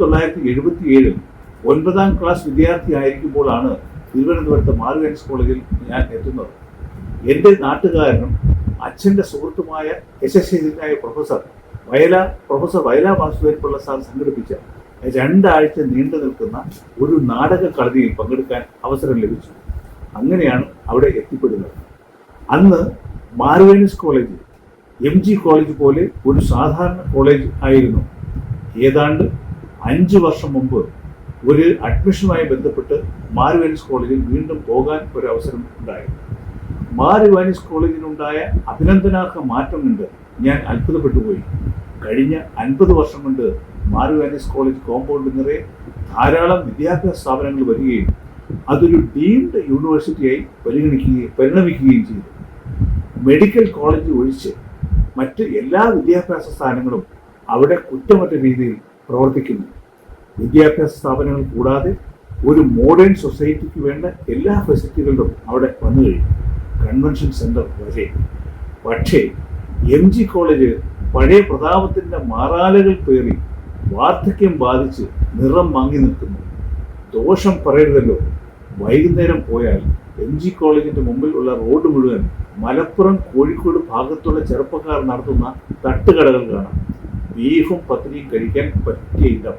1977 9ാം class വിദ്യാർത്ഥിയായിരിക്കുമ്പോഴാണ് തിരുവനന്തപുരത്ത് മാർ ഇവാനിസ് കോളേജിൽ ഞാൻ എത്തുന്നത്. എൻ്റെ നാട്ടുകാരനും അച്ഛൻ്റെ സുഹൃത്തുമായ യശസ്വിനായ പ്രൊഫസർ വയലാ വാസുദേവൻപിള്ള സാർ സംഘടിപ്പിച്ച 2 ആഴ്ച നീണ്ടു നിൽക്കുന്ന ഒരു നാടക കളരിയിൽ പങ്കെടുക്കാൻ അവസരം ലഭിച്ചു. അങ്ങനെയാണ് അവിടെ എത്തിപ്പെടുന്നത്. അന്ന് Mar Ivanios college MG college പോലെ ഒരു സാധാരണ കോളേജ് ആയിരുന്നു. ഏതാണ്ട് 5 വർഷം മുമ്പ് ഒരു അഡ്മിഷനുമായി ബന്ധപ്പെട്ട് മാർ ഇവാനിസ് കോളേജിൽ വീണ്ടും പോകാൻ ഒരു അവസരം ഉണ്ടായി. മാർ ഇവാനിസ് കോളേജിനുണ്ടായ അഭിനന്ദനാർഹ മാറ്റം കണ്ട് ഞാൻ അത്ഭുതപ്പെട്ടുപോയി. കഴിഞ്ഞ 50 വർഷം കൊണ്ട് മാർ ഇവാനിസ് കോളേജ് കോമ്പൗണ്ട് നിറയെ ധാരാളം വിദ്യാഭ്യാസ സ്ഥാപനങ്ങൾ വരികയും അതൊരു ഡീംഡ് യൂണിവേഴ്സിറ്റിയായി പരിണമിക്കുകയും ചെയ്തു. മെഡിക്കൽ കോളേജ് ഒഴിച്ച് മറ്റ് എല്ലാ വിദ്യാഭ്യാസ സ്ഥാപനങ്ങളും അവിടെ കുറ്റമറ്റ രീതിയിൽ പ്രവർത്തിക്കുന്നു. വിദ്യാഭ്യാസ സ്ഥാപനങ്ങൾ കൂടാതെ ഒരു മോഡേൺ സൊസൈറ്റിക്ക് വേണ്ട എല്ലാ ഫെസിലിറ്റികളും അവിടെ വന്നു കഴിഞ്ഞു, കൺവെൻഷൻ സെന്റർ വരെ. പക്ഷേ MG കോളേജ് പഴയ പ്രതാപത്തിൻ്റെ മാറാലകൾ പേറി വാർദ്ധക്യം ബാധിച്ച് നിറം മങ്ങി നിൽക്കുന്നു. ദോഷം പറയരുതല്ലോ, വൈകുന്നേരം പോയാൽ MG കോളേജിൻ്റെ മുമ്പിൽ ഉള്ള റോഡ് മുഴുവൻ മലപ്പുറം കോഴിക്കോട് ഭാഗത്തുള്ള ചെറുപ്പക്കാർ നടത്തുന്ന തട്ടുകടകൾ കാണാം. ബീഫും പത്തിരിയും കഴിക്കാൻ പറ്റിയ ഇടം.